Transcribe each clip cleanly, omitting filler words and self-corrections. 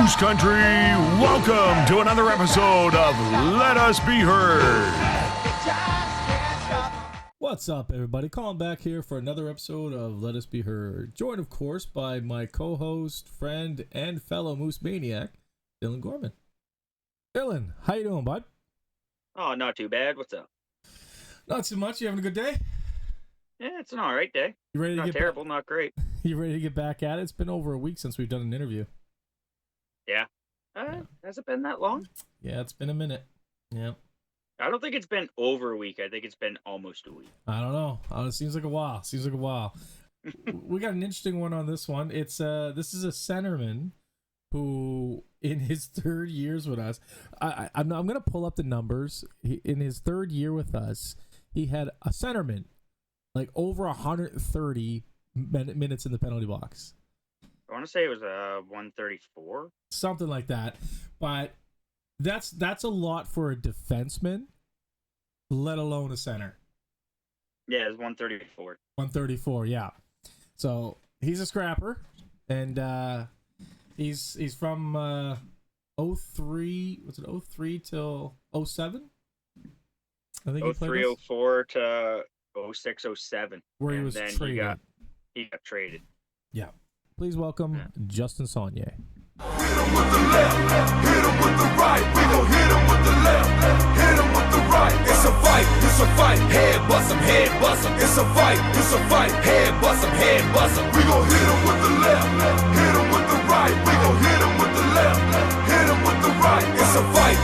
Moose Country, welcome to another episode of Let Us Be Heard. What's up, everybody? Calling back here for another episode of Let Us Be Heard. Joined, of course, by my co-host, friend, and fellow Moose Maniac, Dylan Gorman. Dylan, how you doing, bud? Oh, not too bad. What's up? Not too much. You having a good day? Yeah, it's an all right day. You ready to Not get terrible, not great. You ready to get back at it? It's been over a week since we've done an interview. Yeah. Has it been that long? Yeah, it's been a minute. Yeah. I don't think it's been over a week. I think it's been almost a week. I don't know. It seems like a while. We got an interesting one on this one. It's this is a centerman who, in his third years with us, I'm gonna pull up the numbers. In his third year with us, he had a centerman, like over 130 minutes in the penalty box. I want to say it was 134. Something like that. But that's a lot for a defenseman, let alone a center. Yeah, it was 134. 134, yeah. So he's a scrapper, and he's from 03. Was it 03 till 07? I think 03, 04 to 06, 07. Where he was then traded. He got traded. Yeah. Please welcome Justin Saulnier. Hit him with the left, hit him with the right. We gon' hit him with the left, hit him with the right. It's a fight, head bust him, head bust him. It's a fight, head bust him, head bust him. We gon' hit him with the left, hit him with the right. We gon' hit him with the left, hit him with the right. It's a fight,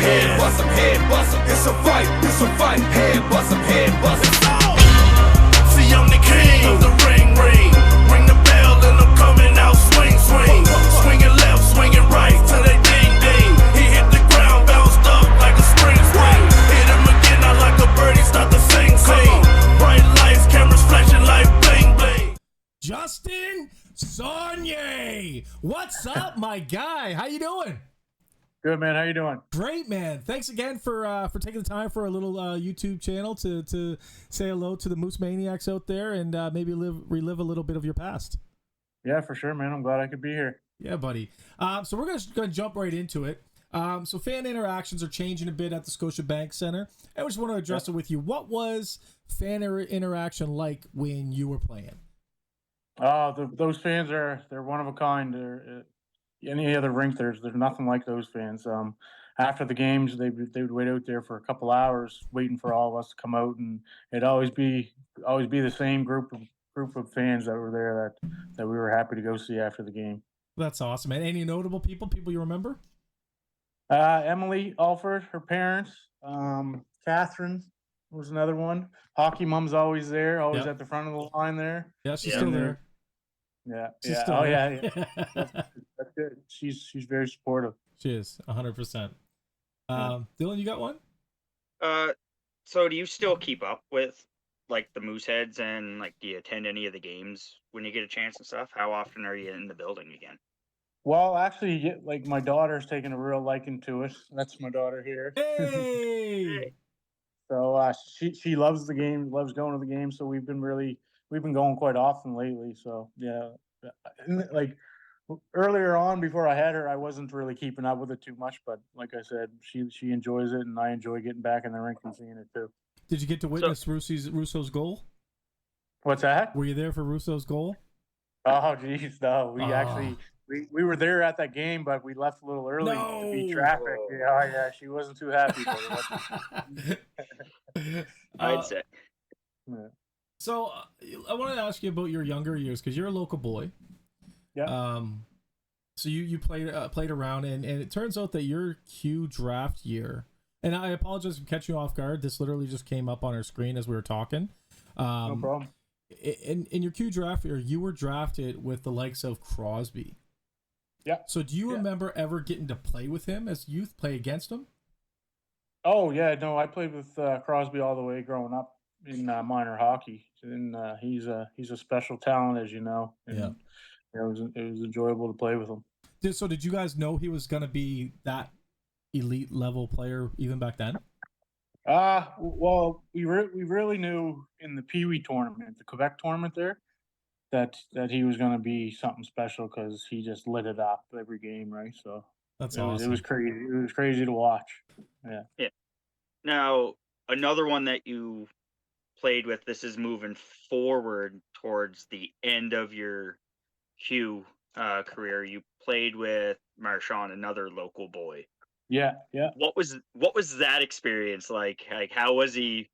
head bust him, head bust him. It's a fight, head bust him, head bust him. See, I'm the king of the ring. Ring the bell and I'm coming out swing. Swinging left, swinging right till they ding. He hit the ground, bounced up like a spring. Hit him again, I like a birdie, start to sing. Bright lights, cameras flashing like bling. Justin Saulnier! What's up, my guy? How you doing? Good, man. How you doing? Great, man. Thanks again for taking the time for a little YouTube channel to say hello to the Moose Maniacs out there and maybe relive a little bit of your past. Yeah, for sure, man. I'm glad I could be here. Yeah, buddy. So we're gonna jump right into it. So fan interactions are changing a bit at the Scotiabank Center. I just want to address it with you. What was fan interaction like when you were playing? Those fans they're one of a kind. They're any other rink, there's nothing like those fans. After the games, they would wait out there for a couple hours, waiting for all of us to come out, and it'd always be the same group of fans that were there that we were happy to go see after the game. That's awesome, man. Any notable people you remember? Emily Alford, her parents. Catherine was another one. Hockey Mom's always there, always at the front of the line there. Yeah, she's still there. Yeah. Still there. Yeah. That's good. She's very supportive. She is 100%. Dylan, you got one? So do you still keep up with like the Mooseheads and like do you attend any of the games when you get a chance and stuff? How often are you in the building again? Well, actually, like my daughter's taken a real liking to it. That's my daughter here. Hey. So she loves the game, loves going to the game. So we've been going quite often lately. So yeah, like earlier on before I had her, I wasn't really keeping up with it too much. But like I said, she enjoys it, and I enjoy getting back in the rink and seeing it too. Did you get to witness Russo's goal? What's that? Were you there for Russo's goal? Oh, geez, no. We were there at that game, but we left a little early to beat traffic. Yeah, she wasn't too happy. I'd say. Yeah. So I want to ask you about your younger years because you're a local boy. Yeah. So you played around, and it turns out that your Q draft year, and I apologize for catching you off guard. This literally just came up on our screen as we were talking. No problem. In your Q draft year, you were drafted with the likes of Crosby. Yeah. So do you remember ever getting to play with him as youth, play against him? Oh, yeah. No, I played with Crosby all the way growing up in minor hockey. And he's a special talent, as you know. And, it was enjoyable to play with him. So did you guys know he was going to be that elite level player even back then? Well, we really knew in the Pee Wee tournament, the Quebec tournament there. that he was going to be something special because he just lit it up every game, right? So That's it awesome. was crazy. It was crazy to watch. Yeah. Yeah. Now, another one that you played with, this is moving forward towards the end of your Q career. You played with Marshawn, another local boy. Yeah. What was that experience like? Like, how was he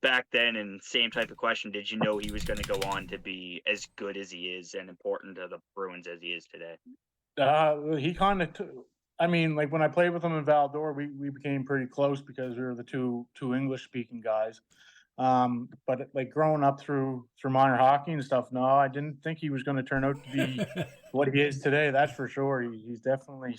back then? And same type of question, did you know he was going to go on to be as good as he is and important to the Bruins as he is today? He kind of. I mean, like when I played with him in Valdor, we became pretty close because we were the two English speaking guys. But like growing up through minor hockey and stuff, no, I didn't think he was going to turn out to be what he is today. That's for sure. He's definitely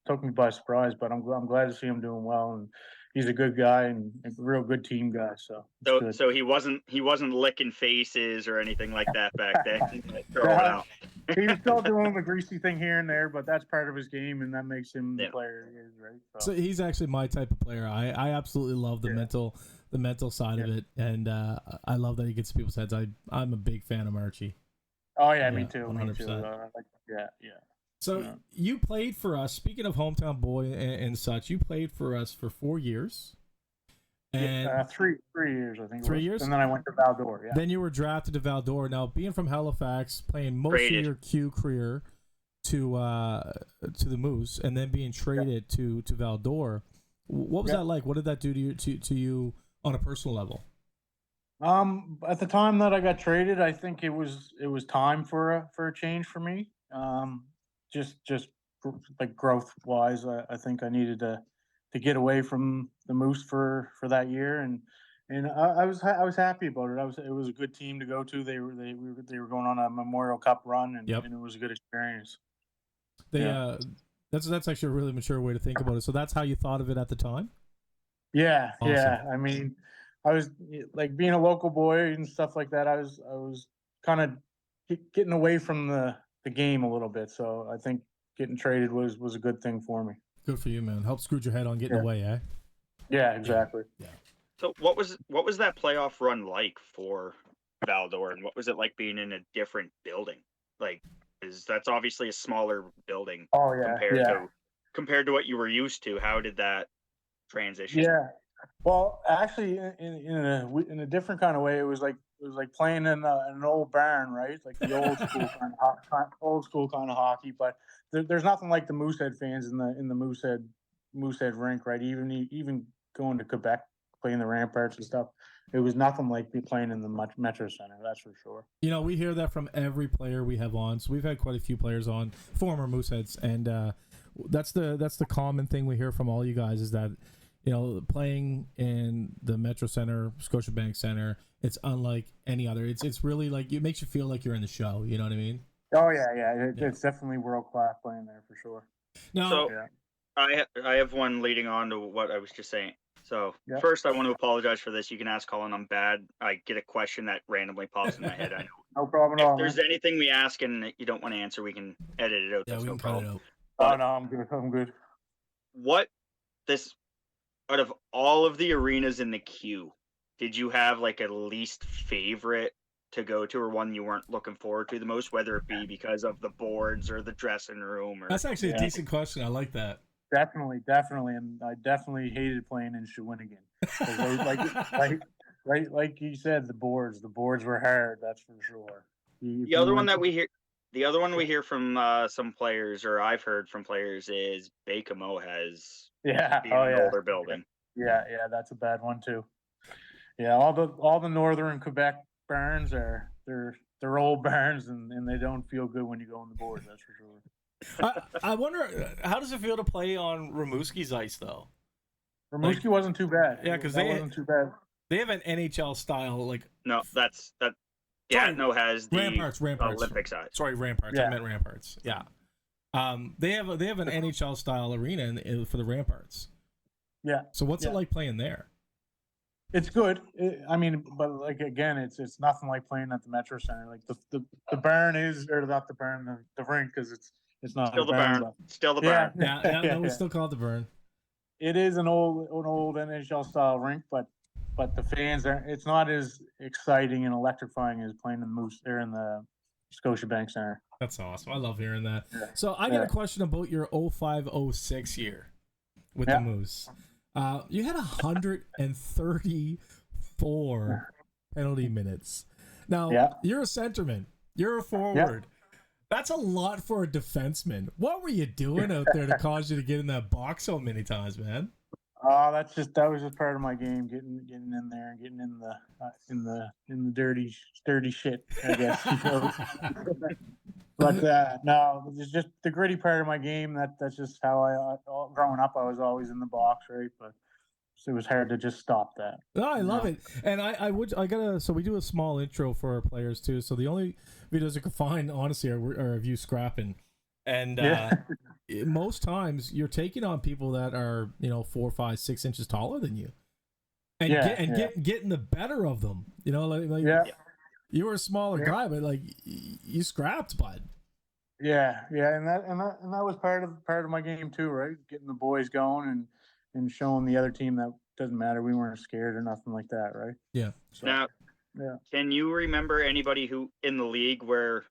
took me by surprise, but I'm glad to see him doing well, and he's a good guy and a real good team guy. So So he wasn't licking faces or anything like that back then. Like, throw it out. He was still doing the greasy thing here and there, but that's part of his game, and that makes him the Yeah. player he is, right? So he's actually my type of player. I absolutely love the mental side of it, and I love that he gets people's heads. I'm a big fan of Marchie. Oh yeah, me too. 100%. Yeah. So you played for us. Speaking of hometown boy and such, you played for us for 4 years. And 3 years, I think. 3 years, and then I went to Valdor. Yeah. Then you were drafted to Valdor. Now, being from Halifax, playing most of your Q career to the Moose, and then being traded to Valdor, what was that like? What did that do to you on a personal level? At the time that I got traded, I think it was time for a change for me. Just like growth wise, I think I needed to get away from the Moose for that year, and I was happy about it. It was a good team to go to. They were going on a Memorial Cup run, and it was a good experience. That's actually a really mature way to think about it. So that's how you thought of it at the time? Yeah, awesome. Yeah. I mean, I was like being a local boy and stuff like that. I was kind of getting away from the game a little bit. So I think getting traded was a good thing for me. Good for you, man. Help screw your head on getting away, eh? Yeah, exactly. Yeah. So what was that playoff run like for Valdor, and what was it like being in a different building? Like, that's obviously a smaller building. Oh yeah. Compared to what you were used to. How did that transition? Yeah. Well, actually, in a different kind of way, it was like playing in an old barn, right? Like the old school kind of hockey. But there's nothing like the Moosehead fans in the Moosehead rink, right? Even going to Quebec, playing the Ramparts and stuff, it was nothing like playing in the Metro Center. That's for sure. You know, we hear that from every player we have on. So we've had quite a few players on, former Mooseheads, and that's the common thing we hear from all you guys is that, you know, playing in the Metro Center, Scotiabank Center, it's unlike any other. It's really like, it makes you feel like you're in the show. You know what I mean? Oh yeah. It's definitely world class playing there for sure. No, I have one leading on to what I was just saying. So first, I want to apologize for this. You can ask Colin. I'm bad. I get a question that randomly pops in my head. I know. No problem at all. If there's anything we ask and you don't want to answer, we can edit it out. Yeah, That's we no can problem. cut it out. Oh no, I'm good. What out of all of the arenas in the queue, did you have like a least favorite to go to, or one you weren't looking forward to the most, whether it be because of the boards or the dressing room? Or... That's actually a decent question. I like that. Definitely, and I definitely hated playing in Shawinigan. Like you said, the boards were hard. That's for sure. The other one we hear from some players, or I've heard from players, is Baie-Comeau has an older building. Yeah, that's a bad one too. Yeah, all the northern Quebec barns they're old barns and they don't feel good when you go on the boards. That's for sure. I wonder, how does it feel to play on Rimouski's ice though? Rimouski wasn't too bad. Yeah, because wasn't too bad. They have an NHL style has the Ramparts. Olympic size. Sorry, Ramparts. Yeah. I meant Ramparts. Yeah. They have an NHL style arena for the Ramparts. Yeah. So what's it like playing there? It's good. But like again, it's nothing like playing at the Metro Center. Like the barn is, or not the barn, the rink, because it's not Still the barn. Still the barn. Yeah, we still call it the barn. It is an old NHL style rink, but the fans it's not as exciting and electrifying as playing in the Moose there in the Scotiabank Center. That's awesome. I love hearing that. Yeah. So I got a question about your 05-06 year with the Moose. You had 134 penalty minutes. Now, you're a centerman. You're a forward. That's a lot for a defenseman. What were you doing out there to cause you to get in that box so many times, man? That was just part of my game, getting in there and getting in the dirty shit, I guess. But no, it's just the gritty part of my game. That's just how growing up, I was always in the box, right? But it was hard to just stop that. No, I love it. And so we do a small intro for our players too. So the only videos you can find, honestly, are of you scrapping. And most times you're taking on people that are, 4, 5, 6 inches taller than you. And getting the better of them. You were a smaller guy, but you scrapped, bud. Yeah, and that was part of my game too, right? Getting the boys going and showing the other team that doesn't matter, we weren't scared or nothing like that, right? Yeah. So, now, can you remember anybody who in the league where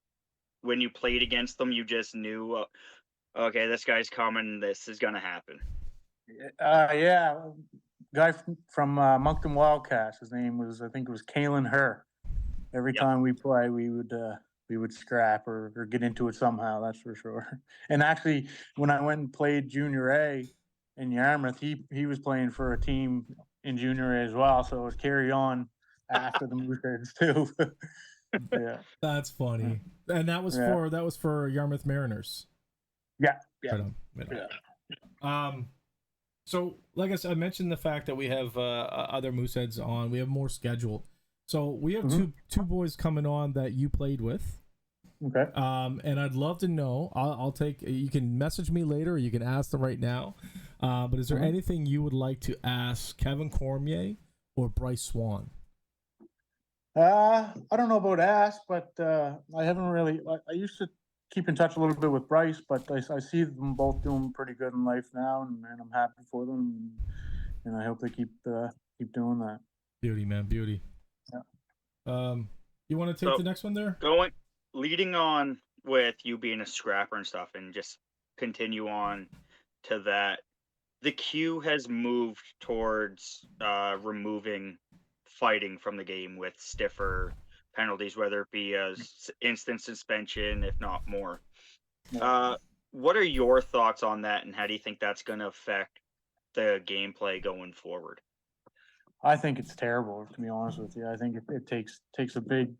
when you played against them, you just knew, okay, this guy's coming, this is gonna happen? Guy from Moncton Wildcats. His name was, I think it was Kalen Herr. Every time we play, we would scrap or get into it somehow. That's for sure. And actually, when I went and played Junior A in Yarmouth, he was playing for a team in Junior A as well. So it was carry on after the Mooseheads too. Yeah, that's funny. And that was for Yarmouth Mariners. Yeah. Right on. So like I mentioned the fact that we have other Mooseheads on. We have more scheduled. So we have two boys coming on that you played with. Okay. And I'd love to know. I'll take. You can message me later, or you can ask them right now. But is there anything you would like to ask Kevin Cormier or Bryce Swan? I don't know about ask, but I haven't really. I used to keep in touch a little bit with Bryce, but I see them both doing pretty good in life now, and I'm happy for them, and I hope they keep doing that. Beauty, man, beauty. Yeah. You want to take the next one there? Leading on with you being a scrapper and stuff, and just continue on to that. The Q has moved towards removing fighting from the game with stiffer penalties, whether it be as instant suspension, if not more. What are your thoughts on that, and how do you think that's going to affect the gameplay going forward? I think it's terrible, to be honest with you. I think it takes a big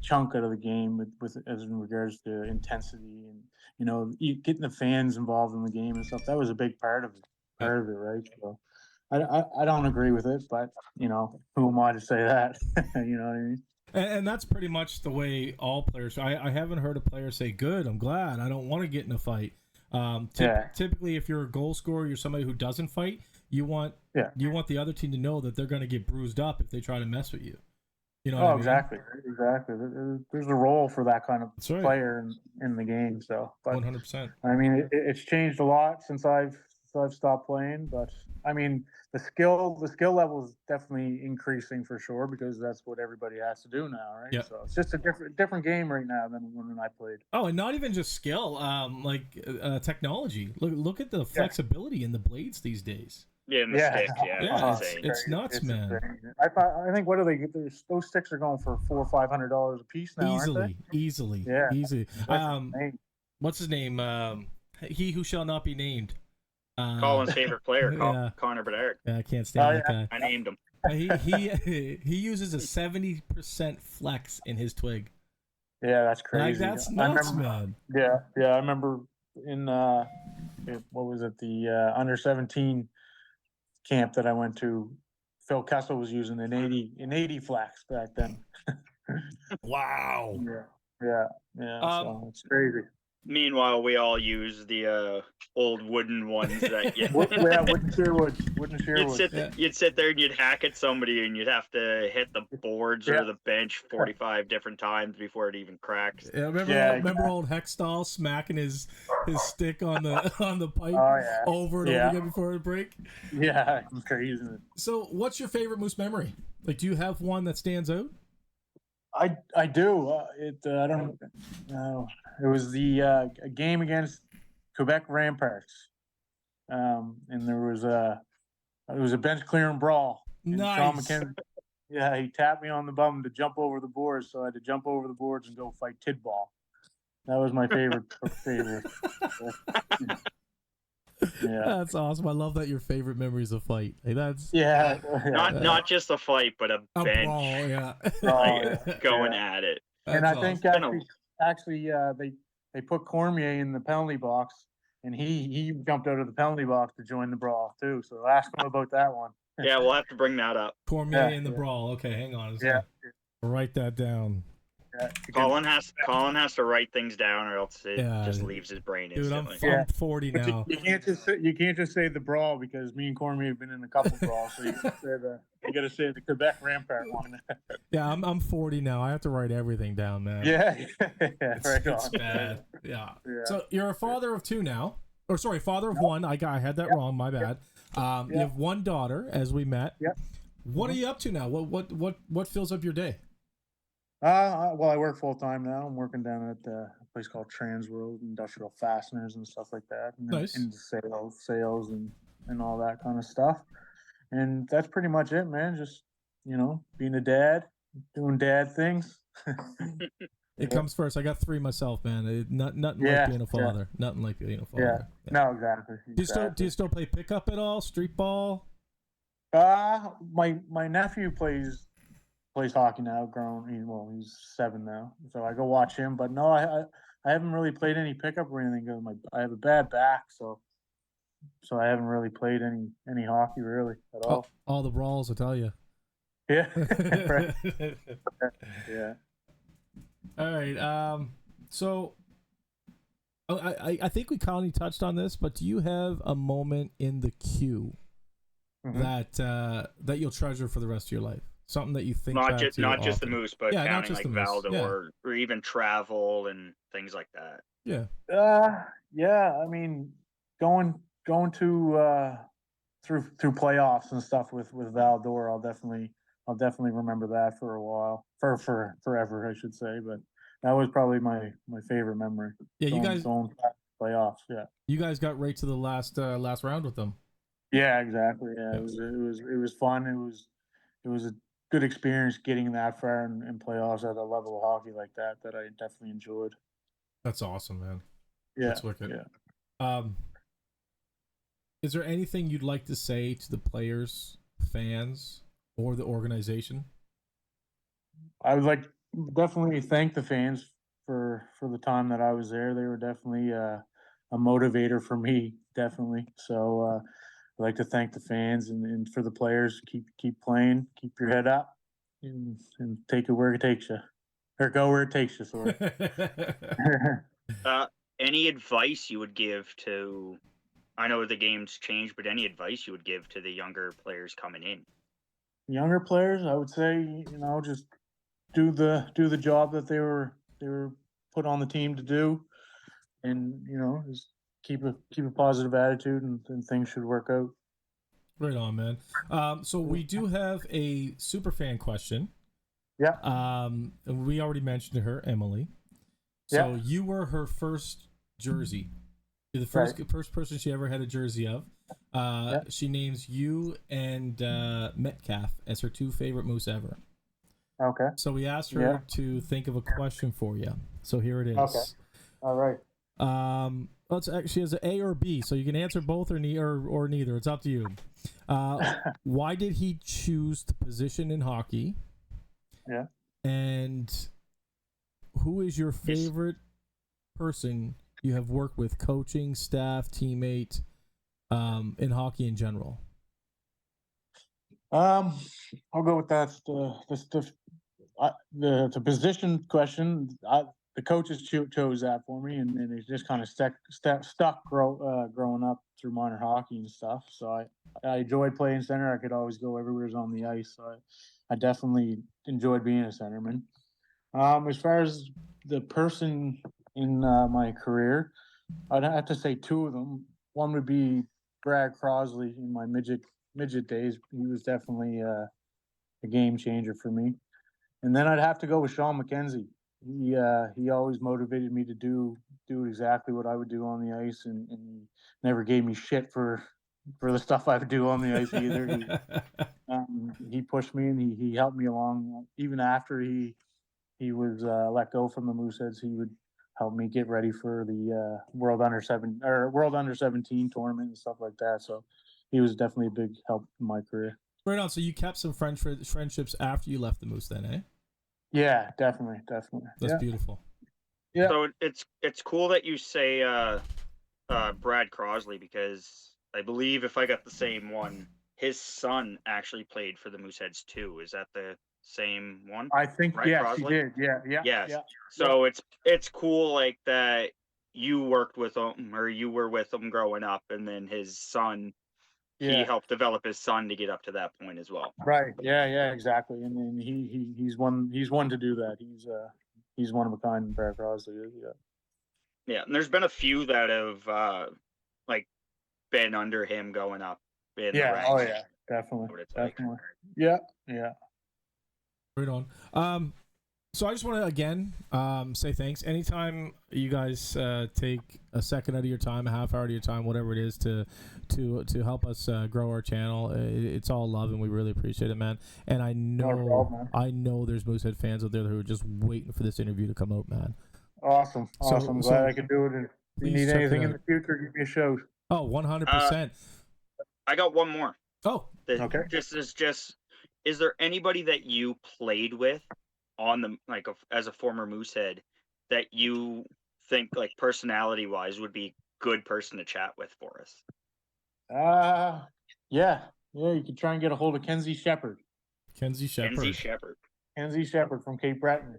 chunk out of the game with as in regards to intensity and getting the fans involved in the game and stuff. That was a big part of it, right? So I don't agree with it, but who am I to say that? You know what I mean? And that's pretty much the way all players. I haven't heard a player say, "Good, I'm glad. I don't want to get in a fight." Typically, if you're a goal scorer, you're somebody who doesn't fight. You want the other team to know that they're going to get bruised up if they try to mess with you. You know what I mean? Exactly. There's a role for that kind of player in the game. So, 100%. I mean, it's changed a lot since I've stopped playing. But I mean, the skill level is definitely increasing for sure, because that's what everybody has to do now, right? Yep. So it's just a different game right now than when I played. Oh, and not even just skill, technology. Look at the flexibility in the blades these days. Yeah, and the stick, it's nuts, man. I think what do they get? Those sticks are going for $400 or $500 a piece now, easily. What's his name? He who shall not be named. Colin's favorite player, Connor Bedard. I can't stand that guy. I named him. He uses a 70% flex in his twig. Yeah, that's crazy. That's nuts, man. Yeah. I remember in what was it, the under 17 camp that I went to, Phil Kessel was using an 80 flex back then. Wow. Yeah. So it's crazy. Meanwhile, we all use the old wooden ones that wooden Sherwoods. You'd sit there and you'd hack at somebody, and you'd have to hit the boards or the bench 45 different times before it even cracks. Yeah, remember old Hextall smacking his stick on the pipe over and over again before it break? Yeah, it's crazy. So, what's your favorite Moose memory? Like, do you have one that stands out? I do. I don't know. It was the a game against Quebec Ramparts, and it was a bench clearing brawl. And Sean Nice. McKenzie, yeah, he tapped me on the bum to jump over the boards, so I had to jump over the boards and go fight Tidball. That was my favorite. Yeah, That's awesome. I love that your favorite memory is a fight. Like that's yeah. Not just a fight, but a a bench brawl. Yeah. like, going at it. And That's I think awesome. actually they put Cormier in the penalty box, and he jumped out of the penalty box to join the brawl too. So ask him about that one. Yeah, we'll have to bring that up. Cormier Yeah, in the yeah. brawl. Okay, hang on. Yeah. Write that down. Yeah, Colin has to write things down, or else it Yeah. just leaves his brain Dude, I'm instantly. Yeah. 40 But now. you can't just say the brawl, because me and Cormier have been in a couple brawls. So you got to say the Quebec Rampart one. Yeah, I'm 40 now. I have to write everything down, man. Yeah, It's, right it's on. bad. Yeah. Yeah. So you're a father of two now. Or sorry, father of one. I had that wrong. My bad. You have one daughter, as we met. Yep. What are you up to now? What fills up your day? Well, I work full time now. I'm working down at a place called Transworld Industrial Fasteners and stuff like that, and Nice. into sales and all that kind of stuff. And that's pretty much it, man. Just being a dad, doing dad things. It comes first. I got 3 myself, man. Nothing like Yeah, being a father. Nothing like being a Yeah. father. Yeah. No, exactly. Do you still play pickup at all? Street ball? My nephew plays hockey now. He's 7 now, so I go watch him. But no, I haven't really played any pickup or anything, because I have a bad back, so I haven't really played any hockey really at all. All the brawls, I tell you. Yeah, right. Yeah. All right. So I think we kind of touched on this, but do you have a moment in the queue Mhm. that you'll treasure for the rest of your life? Something that you think Not back just to not just the often? moose, but Yeah, not counting just like the moose, Valdor or even travel and things like that. Yeah. Yeah. I mean, going to through playoffs and stuff with Valdor, I'll definitely remember that for a while, for forever, I should say. But that was probably my favorite memory. Yeah, you going past playoffs. Yeah. You guys got right to the last round with them. Yeah, exactly. Yeah, it was fun. It was a good experience getting that far in playoffs at a level of hockey like that I definitely enjoyed. That's awesome, man. Yeah. That's wicked. Yeah. Is there anything you'd like to say to the players, fans, or the organization? I would like definitely thank the fans for the time that I was there. They were definitely a motivator for me, definitely. So I'd like to thank the fans and for the players. Keep playing, keep your head up, and take it where it takes you, or go where it takes you. Sorry. Any advice you would give to? I know the game's changed, but any advice you would give to the younger players coming in? Younger players, I would say, just do the job that they were put on the team to do, and just keep a positive attitude, and things should work out. Right on, man. So we do have a super fan question. Yeah. And we already mentioned her, Emily. So you were her first jersey. You're the first person she ever had a jersey of. She names you and Metcalf as her 2 favorite moose ever. Okay. So we asked her to think of a question for you. So here it is. Okay. All right. She has an A or B, so you can answer both or neither. It's up to you. Why did he choose the position in hockey? Yeah. And who is your favorite person you have worked with, coaching, staff, teammate, in hockey in general? I'll go with that. The position question. The coaches chose that for me, and it just kind of stuck growing up through minor hockey and stuff. So I enjoyed playing center. I could always go everywhere on the ice. So I definitely enjoyed being a centerman. As far as the person in my career, I'd have to say 2 of them. One would be Brad Crosley in my midget days. He was definitely a game changer for me. And then I'd have to go with Sean McKenzie. He always motivated me to do exactly what I would do on the ice, and never gave me shit for the stuff I would do on the ice either. He pushed me and he helped me along. Even after he was let go from the Mooseheads, he would help me get ready for the World Under 17 tournament and stuff like that. So he was definitely a big help in my career. Right on. So you kept some friendships after you left the Moose, then, eh? Yeah, definitely. That's beautiful. Yeah. So it's cool that you say Brad Crosley, because I believe if I got the same one, his son actually played for the Mooseheads too. Is that the same one? I think Right, yes, Crosley? he did. Yeah. Yes. Yeah. So it's cool like that you worked with him, or you were with him growing up, and then his son, he helped develop his son to get up to that point as well. Right. Yeah, exactly. And then he's one to do that. He's one of a kind, Brad Crosley is. Yeah. Yeah, and there's been a few that have like been under him going up in the ranks. Oh yeah, definitely. What it's like. Definitely. Yeah. Right on. So I just want to again say thanks. Anytime you guys take a second out of your time, a half hour of your time, whatever it is, to help us grow our channel, it's all love, and we really appreciate it, man. And I know there's Moosehead fans out there who are just waiting for this interview to come out, man. Awesome. I'm glad I could do it. And if you need anything in the future, give me a shout. Oh, 100%. I got one more. Oh, okay. Is there anybody that you played with on the as a former Moosehead that you think like personality wise would be a good person to chat with for us? Yeah, you could try and get a hold of Kenzie Shepherd. Kenzie Shepherd from Cape Breton.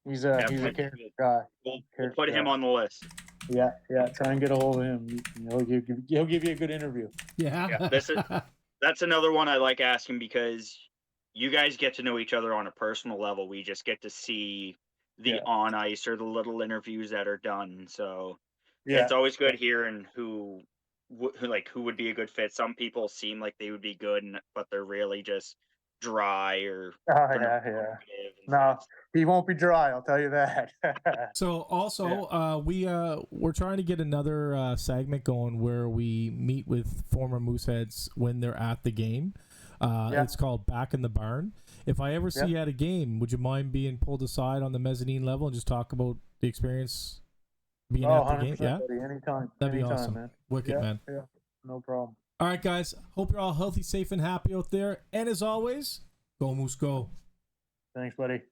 He's a character guy. We'll put him on the list. Yeah. Try and get a hold of him. He'll give you a good interview. Yeah. That's another one I like asking, because you guys get to know each other on a personal level. We just get to see the on ice or the little interviews that are done. So it's always good hearing who would be a good fit. Some people seem like they would be good, but they're really just dry or. No, he won't be dry. I'll tell you that. So also, we're trying to get another segment going where we meet with former Mooseheads when they're at the game. It's called Back in the Barn. If I ever see you at a game, would you mind being pulled aside on the mezzanine level and just talk about the experience being at the game? Yeah, buddy, anytime. That'd be awesome, man. Wicked, man. Yeah, no problem. All right, guys. Hope you're all healthy, safe, and happy out there. And as always, go Moose, go. Thanks, buddy.